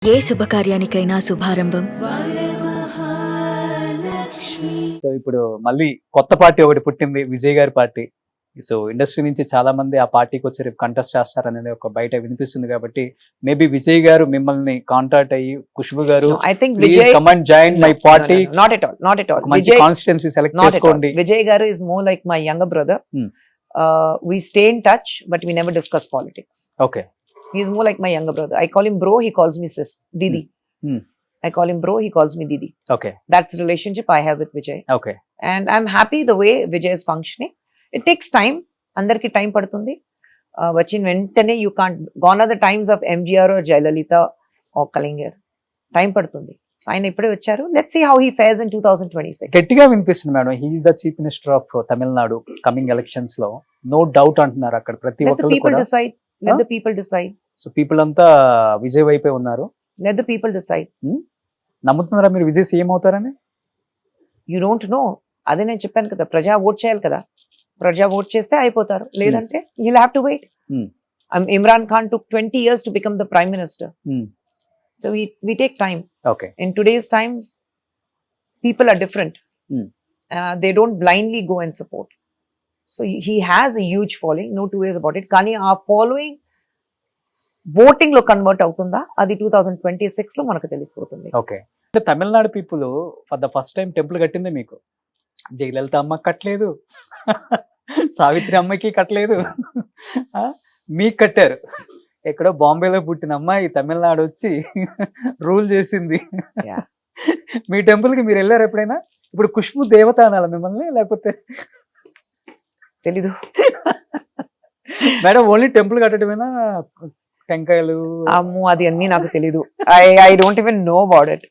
ఏ శుభకార్యానికైనా శుభారంభం. So ఇప్పుడు మళ్ళీ కొత్త పార్టీ ఒకటి పుట్టింది, విజయ్ గారి పార్టీ. సో ఇండస్ట్రీ నుంచి చాలా మంది ఆ పార్టీకి వచ్చి రేపు కంటెస్ట్ చేస్తారనేది ఒక బయట వినిపిస్తుంది. కాబట్టి మేబీ విజయ్ గారు మిమ్మల్ని కాంటాక్ట్ అయ్యి ఖుష్బు గారు I think please Vijay, come and join my party, not at all, not at all. మంచి Vijay, constituency select not at all. చేసుకోండి. Vijay Garu is more like my younger brother. We stay in touch, but we never discuss politics. Okay, He's more like my younger brother. I call him bro, he calls me sis, Didi. I call him bro, he calls me Didi. Okay, That's the relationship I have with Vijay. Okay. And I'm happy the way Vijay is functioning. It takes time. అందరికి time పడుతుంది. వచ్చిన వెంటనే you can't gone are the times of MGR or Jayalalitha or Kalaignar. Time పడుతుంది. ఆయన ఇప్పుడే వచ్చారు. Let's see how he fares in 2026. గట్టిగా వినిపిస్తుంది madam, he is the chief minister of Tamil Nadu coming elections లో, నో డౌట్ అంటున్నారు అక్కడ ప్రతి Let the ఒక్కరు people కూడా. decide. Let the people decide. So people అంతా విజయ్ వైపే ఉన్నారు. Let the people decide. నమ్ముతున్నారా మీరు విజయ్ సీఎం అవుతారని? You don't know. అదే నేను చెప్పాను కదా, ప్రజా ఓట్ చేయాలి కదా. ప్రజా ఓట్ చేస్తే అయిపోతారు, లేదంటే you'll have to wait. Imran Khan took 20 years to become the prime minister. So we take time. Okay, In today's times, people are different. They don't blindly go and support. So he has a huge following, no two ways about it. Kani our following voting lo convert అవుతుందా అది 2026 లో మనకు తెలిసిపోతుంది. Okay. అంటే Tamil Nadu people for the first time temple కట్టిందే మీకు. జయలలిత అమ్మకి కట్టలేదు, సావిత్రి అమ్మకి కట్టలేదు, మీకు కట్టారు. ఎక్కడో బాంబేలో పుట్టిన అమ్మాయి తమిళనాడు వచ్చి రూల్ చేసింది. Yeah. మీ టెంపుల్ కి మీరు వెళ్ళారు ఎప్పుడైనా? ఇప్పుడు ఖుష్బు దేవత అనాల మిమ్మల్ని, లేకపోతే తెలీదు. మేడం ఓన్లీ టెంపుల్ కట్టడమేనా? టెంకాయలు అమ్మో అది అన్ని నాకు తెలీదు. I don't even know about it.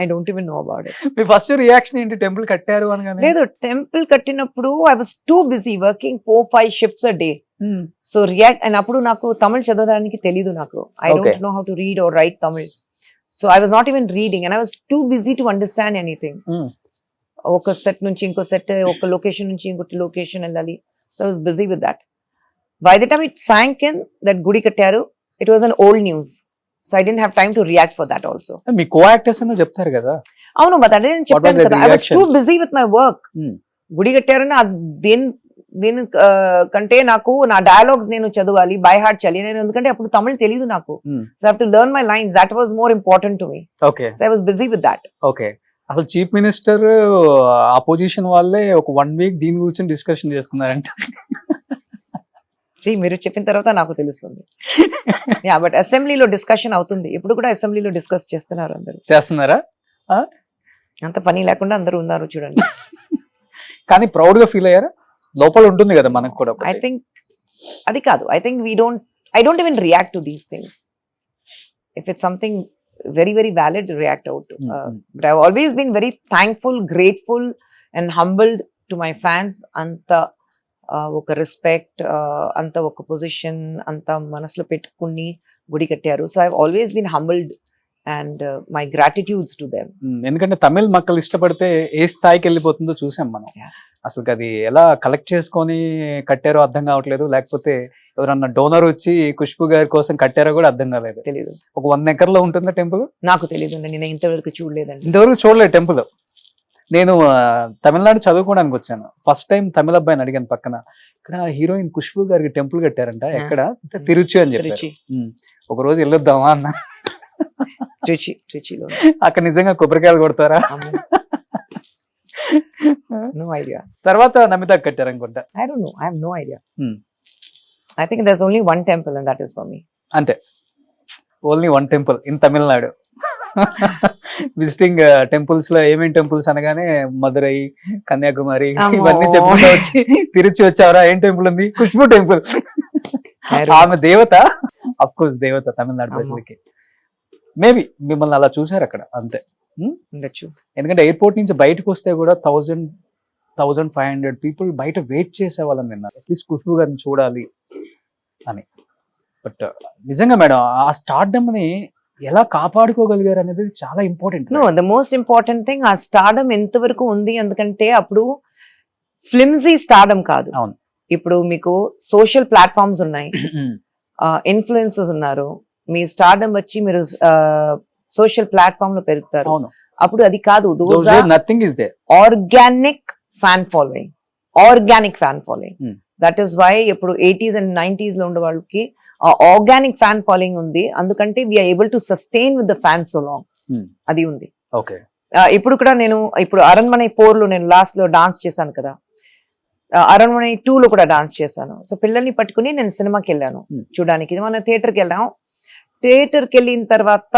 I don't even know about it. Me first reaction ఏంటి టెంపుల్ కట్టారు అనగానే? లేదు, టెంపుల్ కట్టినప్పుడు I was too busy working 4-5 shifts a day. So react, and అప్పుడు నాకు తమిళ్ చదవడానికి తెలీదు నాకు. I don't know how to read or write Tamil. So I was not even reading and I was too busy to understand anything. ఒక set నుంచి ఇంకో set, ఒక location నుంచి ఇంకొక లొకేషన్ వెళ్ళాలి. So I was busy with that. By the time it sank in that గుడి కట్టారు, it was an old news. So I didn't have time to react for that also. Me co actors అన్న చెప్తారు కదా. అవును, but అదే నేను చెప్పాను కదా, I was too busy with my work. గుడి కట్టారని దీని కంటే నాకు నా డైలాగ్స్ నేను చదవాలి, బై హార్ట్ చేయాలి నేను, ఎందుకంటే అప్పుడు తమిళ్ తెలీదు నాకు. So I have to learn my lines. That was more important to me. Okay. So I was busy with that. Okay. అసలు చీఫ్ మినిస్టర్ అపోజిషన్ వాళ్ళే ఒక 1 వీక్ దీని గురించి డిస్కషన్ చేసుకున్నారంట. మీరు చెప్పిన తర్వాత నాకు తెలుస్తుంది. యా, బట్ అసెంబ్లీలో డిస్కషన్ అవుతుంది. ఇప్పుడు కూడా అసెంబ్లీలో డిస్కస్ చేస్తున్నారు అందరూ. చేస్తున్నారా? అంత పని లేకుండా అందరూ ఉన్నారు చూడండి. కానీ ప్రౌడ్ గా ఫీల్ అయ్యారా? లోపల ఉంటుంది కదా మనకు కూడా. ఐ థింక్ అది కాదు. I think I don't even react to these things. If it's something very, very valid, react out to. But I've always been very thankful, grateful and humbled to my fans. Anta ఒక respect, అంత ఒక position, అంత మనసులో పెట్టుకుని గుడి కట్టారు. So I've always been humbled and my gratitudes to them. ఎందుకంటే తమిళ్ మక్కలు ఇష్టపడితే ఏ స్థాయికి వెళ్ళిపోతుందో చూసాం మనం. అసలు అది ఎలా కలెక్ట్ చేసుకొని కట్టారో అర్థం కావట్లేదు, లేకపోతే ఎవరన్నా డోనర్ వచ్చి ఖుష్బు గారి కోసం కట్టారో కూడా అర్థం కాలేదు. తెలీదు. ఒక 1 ఎకర్లో ఉంటుందా టెంపుల్? నాకు తెలియదు, నేను ఇంతవరకు చూడలేదండి. ఇంతవరకు చూడలేదు టెంపుల్. నేను తమిళనాడు చదువుకోవడానికి వచ్చాను. ఫస్ట్ టైం తమిళ అబ్బాయిని అడిగాను పక్కన, ఇక్కడ హీరోయిన్ ఖుష్బు గారికి టెంపుల్ కట్టారంట, ఎక్కడ? తిరుచి అని చెప్పి. ఒక రోజు వెళ్ళొద్దామా అన్న. ట్రిచిలో అక్కడ నిజంగా కొబ్బరికాయలు కొడతారా? No idea. తర్వాత నమితా కట్టారు అనుకుంటా. I don't know. I have no idea. I think there's only one temple and that is for me. అంటే only 1 temple in Tamil Nadu. Visiting temples లో ఏమేమి టెంపుల్స్ అనగానే మదురై, కన్యాకుమారి ఇవన్నీ చెప్పుకుంటూ వచ్చి తిరుచి వచ్చావరా, ఏం టెంపుల్ ఉంది? ఖుష్బు టెంపుల్. ఆమె దేవత, అఫ్ కోర్స్ దేవత తమిళనాడు ప్రజలకి. మేబీ మిమ్మల్ని అలా చూసారు అక్కడ, అంతే. ఎందుకంటే ఎయిర్పోర్ట్ నుంచి బయటకు వస్తే కూడా 1,500 పీపుల్ బయట వెయిట్ చేసే వాళ్ళని విన్నారు, అట్లీస్ట్ ఖుష్బు గారిని చూడాలి అని. బట్ నిజంగా మేడం ఆ స్టార్డమ్ ని ఎలా కాపాడుకోగలిగారు అనేది చాలా important. No, the most important thing ఆ స్టార్డమ్ ఎంతవరకు ఉంది, ఎందుకంటే అప్పుడు ఫ్లిమ్జీ స్టార్డమ్ కాదు. ఇప్పుడు మీకు సోషల్ ప్లాట్ఫామ్స్ ఉన్నాయి, ఇన్ఫ్లుయెన్సర్స్ ఉన్నారు, మీ స్టార్డమ్ వచ్చి మీరు సోషల్ ప్లాట్ఫామ్ లో పెరుగుతారు. అవును, అప్పుడు అది కాదు, nothing is there. Organic fan following, organic fan following. That is why ఇప్పుడు 80s and 90s లో ఉండే వాళ్ళకి ఆర్గానిక్ ఫ్యాన్ ఫాలోయింగ్ ఉంది. అందుకంటే we're able to sustain with the fan so long. అది ఉంది. ఓకే, ఇప్పుడు కూడా నేను ఇప్పుడు అరణ్మనై 4 లో నేను లాస్ట్ లో డాన్స్ చేశాను కదా, అరణ్మనై 2 లో కూడా డాన్స్ చేశాను. సో పిల్లల్ని పట్టుకుని నేను సినిమాకి వెళ్ళాను చూడడానికి. మనం థియేటర్కి వెళ్ళాం. థియేటర్కి వెళ్ళిన తర్వాత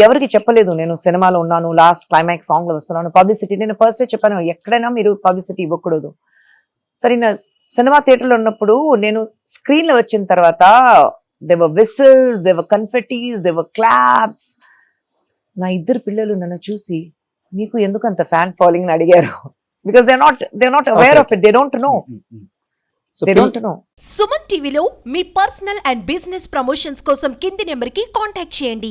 ఎవరికి చెప్పలేదు నేను సినిమాలో ఉన్నాను, లాస్ట్ క్లైమాక్స్ సాంగ్ లో వస్తున్నాను, పబ్లిసిటీ. నేను ఫస్ట్ చెప్పాను ఎక్కడైనా మీరు పబ్లిసిటీ ఇవ్వకూడదు. సరే, నా సినిమా థియేటర్లో ఉన్నప్పుడు నేను స్క్రీన్ లో వచ్చిన తర్వాత దేవర్ విసిల్స్, దేవర్ కన్ఫెటీస్, దేవర్ క్లాప్స్. నా 2 పిల్లలు నన్ను చూసి మీకు ఎందుకు అంత ఫ్యాన్ ఫాలోయింగ్ అడిగారు. Because they not aware of it, they don't know. Suman టీవీలో మీ పర్సనల్ అండ్ బిజినెస్ ప్రమోషన్స్ కోసం కింది నెంబర్కి కాంటాక్ట్ చేయండి.